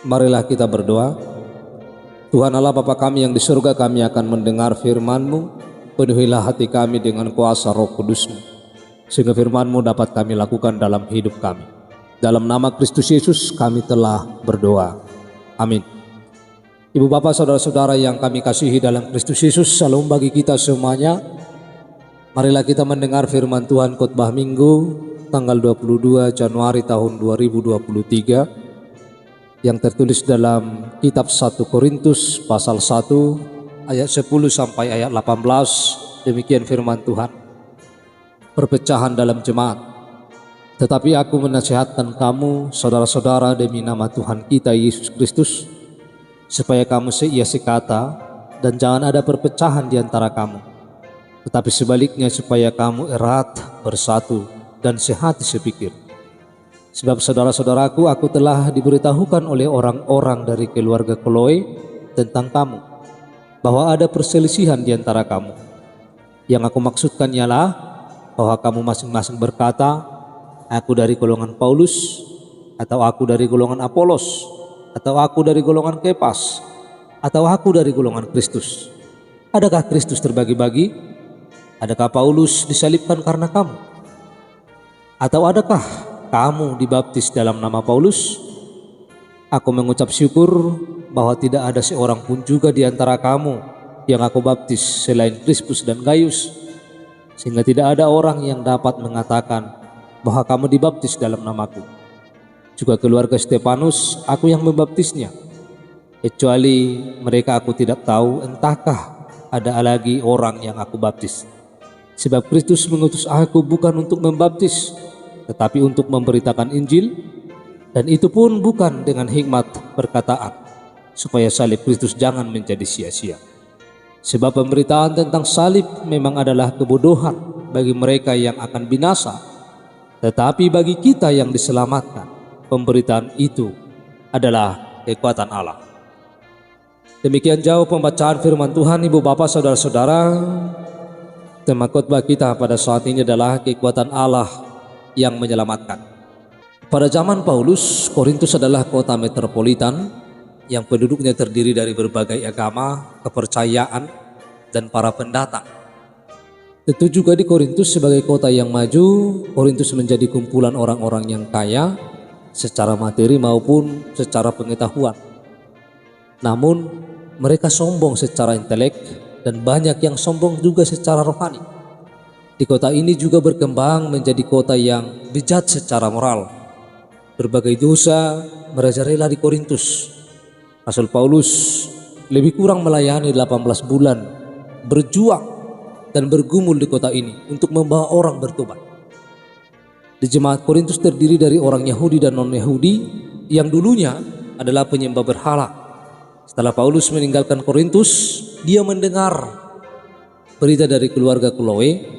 Marilah kita berdoa. Tuhan Allah Bapa kami yang di surga, kami akan mendengar firman-Mu. Penuhilah hati kami dengan kuasa Roh Kudus-Mu, sehingga firman-Mu dapat kami lakukan dalam hidup kami. Dalam nama Kristus Yesus kami telah berdoa. Amin. Ibu bapak saudara-saudara yang kami kasihi dalam Kristus Yesus, salam bagi kita semuanya. Marilah kita mendengar firman Tuhan khotbah Minggu tanggal 22 Januari tahun 2023 yang tertulis dalam kitab 1 Korintus pasal 1 ayat 10 sampai ayat 18. Demikian firman Tuhan. Perpecahan dalam jemaat. Tetapi aku menasihatkan kamu saudara-saudara demi nama Tuhan kita Yesus Kristus, supaya kamu seia sekata dan jangan ada perpecahan di antara kamu, tetapi sebaliknya supaya kamu erat, bersatu dan sehati sepikir. Sebab saudara-saudaraku, aku telah diberitahukan oleh orang-orang dari keluarga Kloe tentang kamu, bahwa ada perselisihan di antara kamu. Yang aku maksudkan ialah bahwa kamu masing-masing berkata, aku dari golongan Paulus, atau aku dari golongan Apolos, atau aku dari golongan Kepas, atau aku dari golongan Kristus. Adakah Kristus terbagi-bagi? Adakah Paulus disalibkan karena kamu? Atau adakah kamu dibaptis dalam nama Paulus? Aku mengucap syukur bahwa tidak ada seorang pun juga di antara kamu yang aku baptis selain Krispus dan Gaius, sehingga tidak ada orang yang dapat mengatakan bahwa kamu dibaptis dalam namaku. Juga keluarga Stefanus aku yang membaptisnya, kecuali mereka aku tidak tahu entahkah ada lagi orang yang aku baptis. Sebab Kristus mengutus aku bukan untuk membaptis, tetapi untuk memberitakan Injil, dan itu pun bukan dengan hikmat perkataan, supaya salib Kristus jangan menjadi sia-sia. Sebab pemberitaan tentang salib memang adalah kebodohan bagi mereka yang akan binasa, tetapi bagi kita yang diselamatkan, pemberitaan itu adalah kekuatan Allah. Demikian jauh pembacaan firman Tuhan. Ibu bapak saudara-saudara, tema khotbah kita pada saat ini adalah kekuatan Allah yang menyelamatkan. Pada zaman Paulus, Korintus adalah kota metropolitan yang penduduknya terdiri dari berbagai agama, kepercayaan, dan para pendatang. Tentu juga di Korintus sebagai kota yang maju, Korintus menjadi kumpulan orang-orang yang kaya secara materi maupun secara pengetahuan. Namun mereka sombong secara intelek dan banyak yang sombong juga secara rohani. Di kota ini juga berkembang menjadi kota yang bejat secara moral. Berbagai dosa merajalela di Korintus. Rasul Paulus lebih kurang melayani 18 bulan, berjuang dan bergumul di kota ini untuk membawa orang bertobat. Di jemaat Korintus terdiri dari orang Yahudi dan non-Yahudi yang dulunya adalah penyembah berhala. Setelah Paulus meninggalkan Korintus, dia mendengar berita dari keluarga Kloe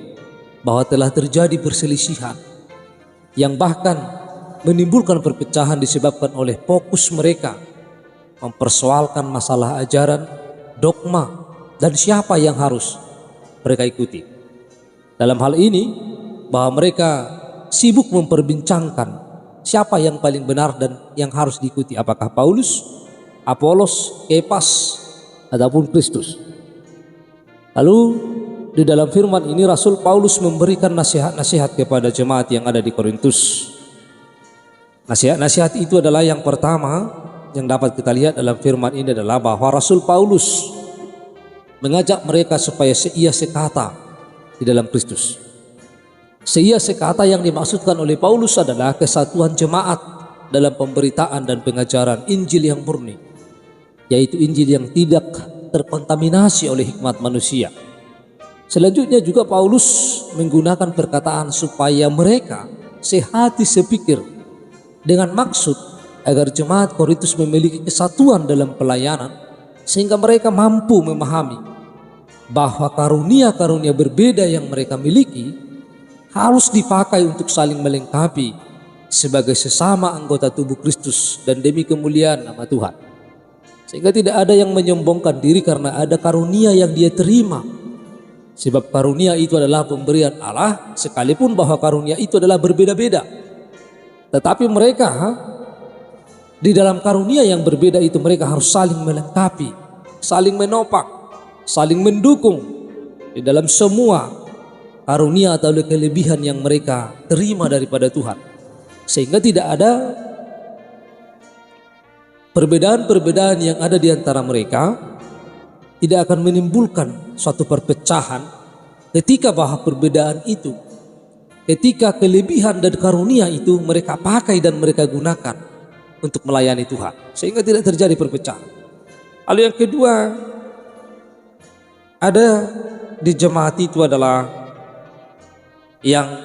bahwa telah terjadi perselisihan yang bahkan menimbulkan perpecahan disebabkan oleh fokus mereka mempersoalkan masalah ajaran, dogma, dan siapa yang harus mereka ikuti. Dalam hal ini, bahwa mereka sibuk memperbincangkan siapa yang paling benar dan yang harus diikuti, apakah Paulus, Apolos, Kepas, ataupun Kristus. Lalu di dalam firman ini Rasul Paulus memberikan nasihat-nasihat kepada jemaat yang ada di Korintus. Nasihat-nasihat itu adalah yang pertama yang dapat kita lihat dalam firman ini adalah bahwa Rasul Paulus mengajak mereka supaya seia sekata di dalam Kristus. Seia sekata yang dimaksudkan oleh Paulus adalah kesatuan jemaat dalam pemberitaan dan pengajaran Injil yang murni, yaitu Injil yang tidak terkontaminasi oleh hikmat manusia. Selanjutnya juga Paulus menggunakan perkataan supaya mereka sehati sepikir dengan maksud agar jemaat Korintus memiliki kesatuan dalam pelayanan, sehingga mereka mampu memahami bahwa karunia-karunia berbeda yang mereka miliki harus dipakai untuk saling melengkapi sebagai sesama anggota tubuh Kristus dan demi kemuliaan nama Tuhan. Sehingga tidak ada yang menyombongkan diri karena ada karunia yang dia terima. Sebab karunia itu adalah pemberian Allah, sekalipun bahwa karunia itu adalah berbeda-beda. Tetapi mereka Di dalam karunia yang berbeda itu mereka harus saling melengkapi, saling menopang, saling mendukung di dalam semua karunia atau kelebihan yang mereka terima daripada Tuhan. Sehingga tidak ada perbedaan-perbedaan yang ada di antara mereka, tidak akan menimbulkan suatu perpecahan ketika bahwa perbedaan itu, ketika kelebihan dan karunia itu mereka pakai dan mereka gunakan untuk melayani Tuhan, sehingga tidak terjadi perpecahan. Lalu yang kedua, ada di jemaat itu adalah yang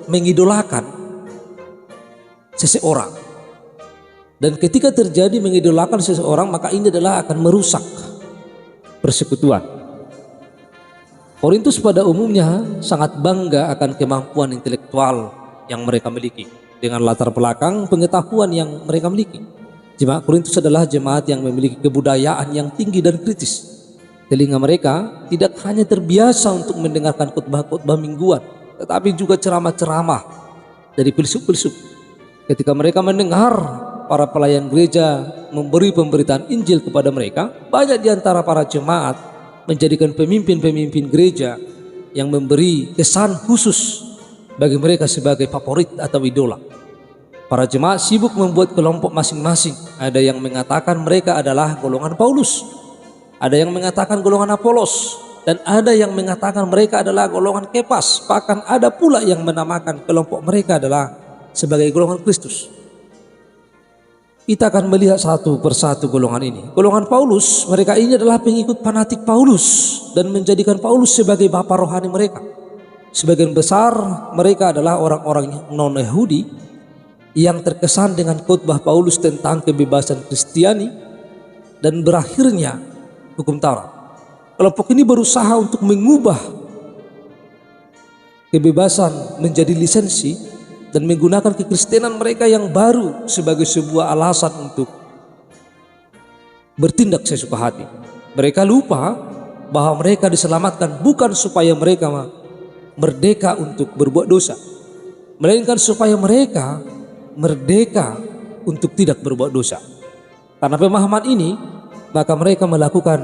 mengidolakan seseorang. Dan ketika terjadi mengidolakan seseorang, maka ini adalah akan merusak persekutuan. Korintus pada umumnya sangat bangga akan kemampuan intelektual yang mereka miliki, dengan latar belakang pengetahuan yang mereka miliki. Jemaat Korintus adalah jemaat yang memiliki kebudayaan yang tinggi dan kritis. Telinga mereka tidak hanya terbiasa untuk mendengarkan khotbah-khotbah mingguan, tetapi juga ceramah-ceramah dari filsuf-filsuf. Ketika mereka mendengar para pelayan gereja memberi pemberitaan Injil kepada mereka, banyak di antara para jemaat menjadikan pemimpin-pemimpin gereja yang memberi kesan khusus bagi mereka sebagai favorit atau idola. Para jemaat sibuk membuat kelompok masing-masing. Ada yang mengatakan mereka adalah golongan Paulus, ada yang mengatakan golongan Apolos, dan ada yang mengatakan mereka adalah golongan Kepas. Bahkan ada pula yang menamakan kelompok mereka adalah sebagai golongan Kristus. Kita akan melihat satu persatu golongan ini. Golongan Paulus, mereka ini adalah pengikut fanatik Paulus dan menjadikan Paulus sebagai bapa rohani mereka. Sebagian besar mereka adalah orang-orang non-Yahudi yang terkesan dengan khotbah Paulus tentang kebebasan Kristiani dan berakhirnya hukum Taurat. Kelompok ini berusaha untuk mengubah kebebasan menjadi lisensi dan menggunakan kekristenan mereka yang baru sebagai sebuah alasan untuk bertindak sesuka hati. Mereka lupa bahwa mereka diselamatkan bukan supaya mereka merdeka untuk berbuat dosa, melainkan supaya mereka merdeka untuk tidak berbuat dosa. Karena pemahaman ini, maka mereka melakukan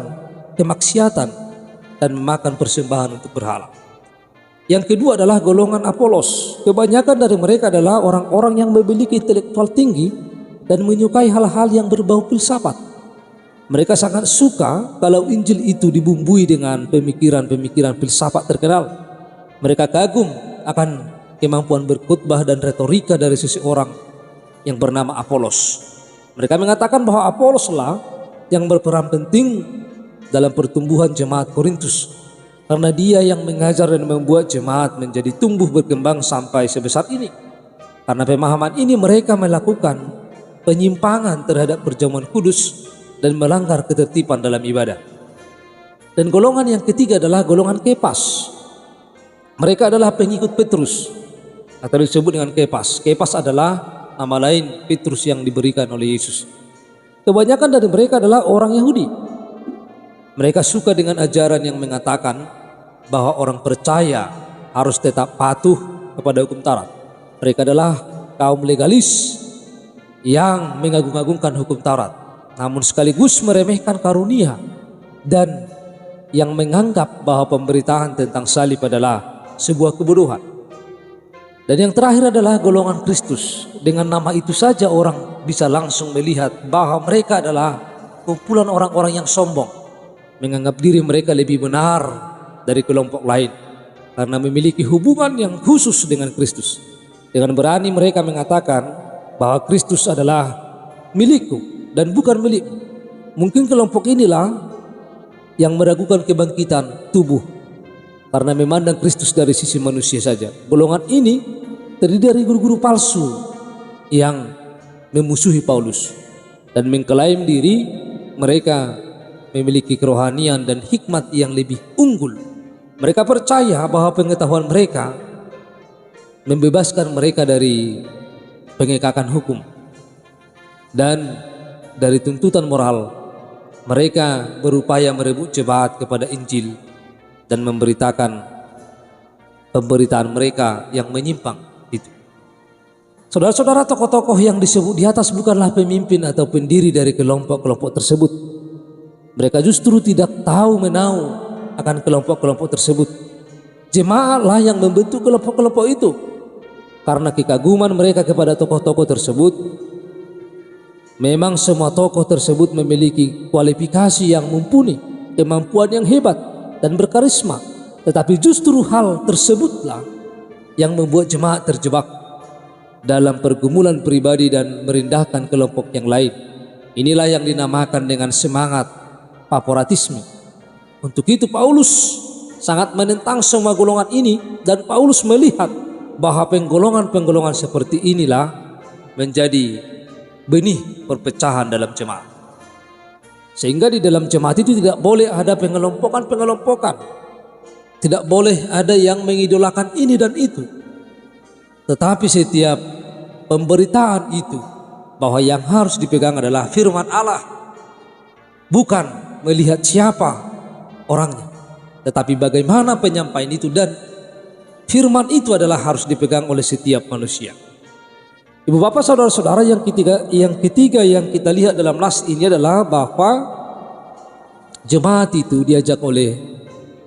kemaksiatan dan memakan persembahan untuk berhala. Yang kedua adalah golongan Apolos. Kebanyakan dari mereka adalah orang-orang yang memiliki intelektual tinggi dan menyukai hal-hal yang berbau filsafat. Mereka sangat suka kalau Injil itu dibumbui dengan pemikiran-pemikiran filsafat terkenal. Mereka kagum akan kemampuan berkhotbah dan retorika dari seseorang yang bernama Apolos. Mereka mengatakan bahwa Apoloslah yang berperan penting dalam pertumbuhan jemaat Korintus, karena dia yang mengajar dan membuat jemaat menjadi tumbuh berkembang sampai sebesar ini. Karena pemahaman ini mereka melakukan penyimpangan terhadap perjamuan kudus dan melanggar ketertiban dalam ibadah. Dan golongan yang ketiga adalah golongan Kepas. Mereka adalah pengikut Petrus atau disebut dengan Kepas. Kepas adalah nama lain Petrus yang diberikan oleh Yesus. Kebanyakan dari mereka adalah orang Yahudi. Mereka suka dengan ajaran yang mengatakan bahwa orang percaya harus tetap patuh kepada hukum Taurat. Mereka adalah kaum legalis yang mengagung-agungkan hukum Taurat, namun sekaligus meremehkan karunia dan yang menganggap bahwa pemberitaan tentang salib adalah sebuah kebodohan. Dan yang terakhir adalah golongan Kristus. Dengan nama itu saja orang bisa langsung melihat bahwa mereka adalah kumpulan orang-orang yang sombong, menganggap diri mereka lebih benar dari kelompok lain karena memiliki hubungan yang khusus dengan Kristus. Dengan berani mereka mengatakan bahwa Kristus adalah milikku dan bukan milikmu. Mungkin kelompok inilah yang meragukan kebangkitan tubuh karena memandang Kristus dari sisi manusia saja. Golongan ini terdiri dari guru-guru palsu yang memusuhi Paulus dan mengklaim diri mereka memiliki kerohanian dan hikmat yang lebih unggul. Mereka percaya bahwa pengetahuan mereka membebaskan mereka dari pengekakan hukum dan dari tuntutan moral. Mereka berupaya merebut jemaat kepada Injil dan memberitakan pemberitaan mereka yang menyimpang itu. Saudara-saudara, tokoh-tokoh yang disebut di atas bukanlah pemimpin atau pendiri dari kelompok-kelompok tersebut. Mereka justru tidak tahu menahu akan kelompok-kelompok tersebut. Jemaatlah yang membentuk kelompok-kelompok itu. Karena kekaguman mereka kepada tokoh-tokoh tersebut, memang semua tokoh tersebut memiliki kualifikasi yang mumpuni, kemampuan yang hebat dan berkarisma. Tetapi justru hal tersebutlah yang membuat jemaat terjebak dalam pergumulan pribadi dan merendahkan kelompok yang lain. Inilah yang dinamakan dengan semangat favoratisme. Untuk itu Paulus sangat menentang semua golongan ini, dan Paulus melihat bahwa penggolongan-penggolongan seperti inilah menjadi benih perpecahan dalam jemaat. Sehingga di dalam jemaat itu tidak boleh ada pengelompokan-pengelompokan. Tidak boleh ada yang mengidolakan ini dan itu. Tetapi setiap pemberitaan itu bahwa yang harus dipegang adalah firman Allah, bukan melihat siapa orangnya, tetapi bagaimana penyampaian itu, dan firman itu adalah harus dipegang oleh setiap manusia. Ibu bapak saudara-saudara, yang ketiga yang kita lihat dalam nas ini adalah bahwa jemaat itu diajak oleh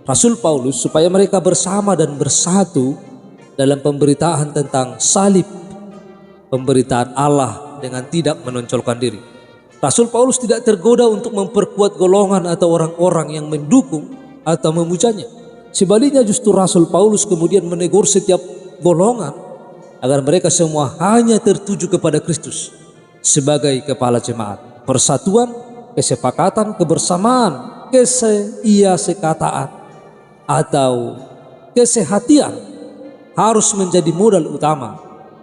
Rasul Paulus supaya mereka bersama dan bersatu dalam pemberitaan tentang salib, pemberitaan Allah dengan tidak menonjolkan diri. Rasul Paulus tidak tergoda untuk memperkuat golongan atau orang-orang yang mendukung atau memujanya. Sebaliknya justru Rasul Paulus kemudian menegur setiap golongan agar mereka semua hanya tertuju kepada Kristus sebagai kepala jemaat. Persatuan, kesepakatan, kebersamaan, keseiyasekataan atau kesehatian harus menjadi modal utama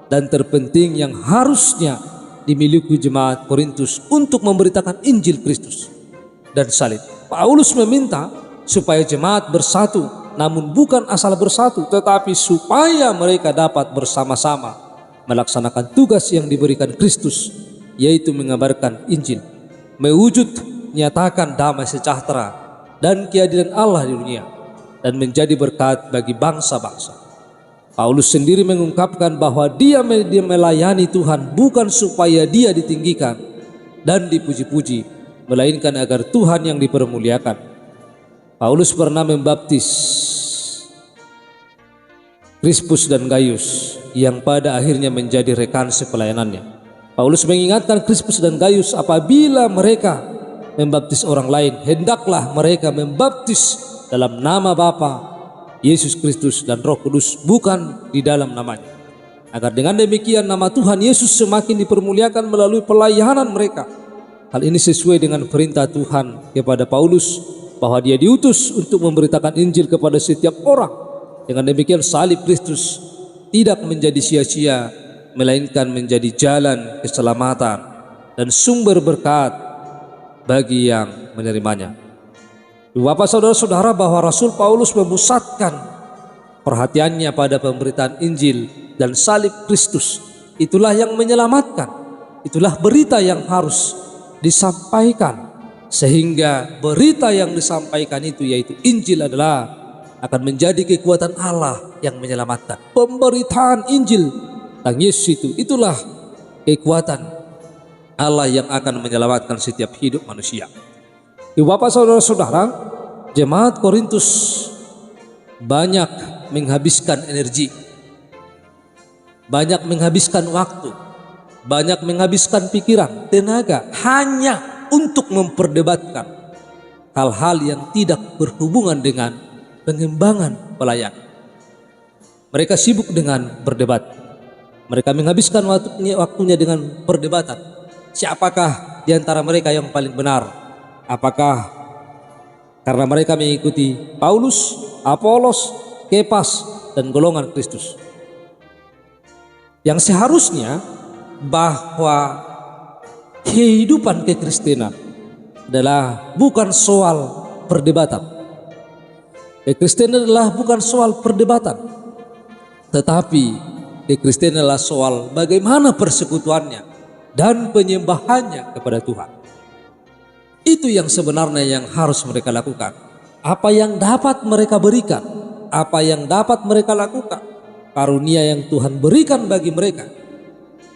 dan terpenting yang harusnya dimiliki jemaat Korintus untuk memberitakan Injil Kristus dan salib. Paulus meminta supaya jemaat bersatu, namun bukan asal bersatu, tetapi supaya mereka dapat bersama-sama melaksanakan tugas yang diberikan Kristus, yaitu mengabarkan Injil, mewujud nyatakan damai sejahtera dan keadilan Allah di dunia, dan menjadi berkat bagi bangsa-bangsa. Paulus sendiri mengungkapkan bahwa dia melayani Tuhan bukan supaya dia ditinggikan dan dipuji-puji, melainkan agar Tuhan yang dipermuliakan. Paulus pernah membaptis Krispus dan Gaius yang pada akhirnya menjadi rekan sepelayanannya. Paulus mengingatkan Krispus dan Gaius, apabila mereka membaptis orang lain, hendaklah mereka membaptis dalam nama Bapa, Yesus Kristus dan Roh Kudus, bukan di dalam namanya. Agar dengan demikian nama Tuhan Yesus semakin dipermuliakan melalui pelayanan mereka. Hal ini sesuai dengan perintah Tuhan kepada Paulus bahwa dia diutus untuk memberitakan Injil kepada setiap orang. Dengan demikian salib Kristus tidak menjadi sia-sia, melainkan menjadi jalan keselamatan dan sumber berkat bagi yang menerimanya. Bapak saudara-saudara, bahwa Rasul Paulus memusatkan perhatiannya pada pemberitaan Injil dan salib Kristus. Itulah yang menyelamatkan, itulah berita yang harus disampaikan. Sehingga berita yang disampaikan itu, yaitu Injil, adalah akan menjadi kekuatan Allah yang menyelamatkan. Pemberitaan Injil tentang Yesus itulah kekuatan Allah yang akan menyelamatkan setiap hidup manusia. Ibu bapak saudara-saudara, jemaat Korintus banyak menghabiskan energi, banyak menghabiskan waktu, banyak menghabiskan pikiran, tenaga hanya untuk memperdebatkan hal-hal yang tidak berhubungan dengan pengembangan pelayanan. Mereka sibuk dengan berdebat. Mereka menghabiskan waktunya dengan perdebatan. Siapakah di antara mereka yang paling benar? Apakah karena mereka mengikuti Paulus, Apolos, Kefas, dan golongan Kristus? Yang seharusnya bahwa kehidupan kekristenan adalah bukan soal perdebatan. Kekristenan adalah bukan soal perdebatan, tetapi kekristenan adalah soal bagaimana persekutuannya dan penyembahannya kepada Tuhan. Itu yang sebenarnya yang harus mereka lakukan. Apa yang dapat mereka berikan, apa yang dapat mereka lakukan, karunia yang Tuhan berikan bagi mereka,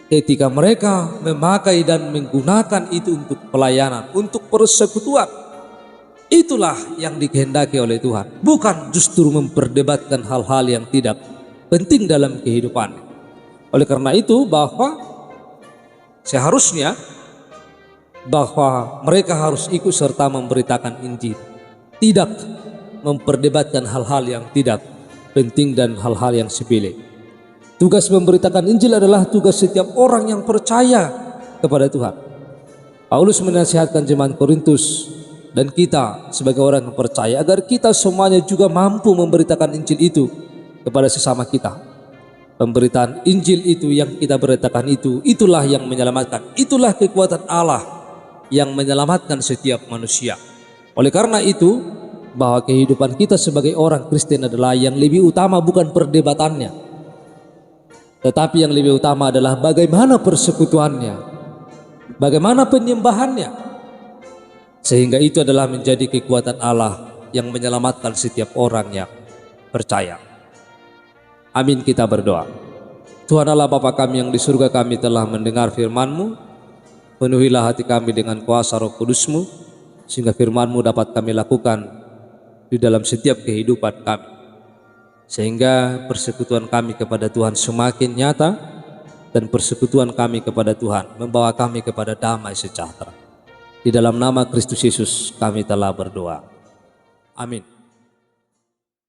ketika mereka memakai dan menggunakan itu untuk pelayanan, untuk persekutuan. Itulah yang dikehendaki oleh Tuhan, bukan justru memperdebatkan hal-hal yang tidak penting dalam kehidupan. Oleh karena itu bahwa seharusnya bahwa mereka harus ikut serta memberitakan Injil, tidak memperdebatkan hal-hal yang tidak penting dan hal-hal yang sepele. Tugas memberitakan Injil adalah tugas setiap orang yang percaya kepada Tuhan. Paulus menasihatkan jemaat Korintus dan kita sebagai orang yang percaya agar kita semuanya juga mampu memberitakan Injil itu kepada sesama kita. Pemberitaan Injil itu yang kita beritakan itu, itulah yang menyelamatkan. Itulah kekuatan Allah yang menyelamatkan setiap manusia. Oleh karena itu, bahwa kehidupan kita sebagai orang Kristen adalah yang lebih utama bukan perdebatannya, tetapi yang lebih utama adalah bagaimana persekutuannya, bagaimana penyembahannya. Sehingga itu adalah menjadi kekuatan Allah yang menyelamatkan setiap orang yang percaya. Amin, kita berdoa. Tuhan Allah Bapa kami yang di surga, kami telah mendengar firman-Mu. Penuhilah hati kami dengan kuasa Roh Kudus-Mu, sehingga firman-Mu dapat kami lakukan di dalam setiap kehidupan kami. Sehingga persekutuan kami kepada Tuhan semakin nyata, dan persekutuan kami kepada Tuhan membawa kami kepada damai sejahtera. Di dalam nama Kristus Yesus kami telah berdoa. Amin.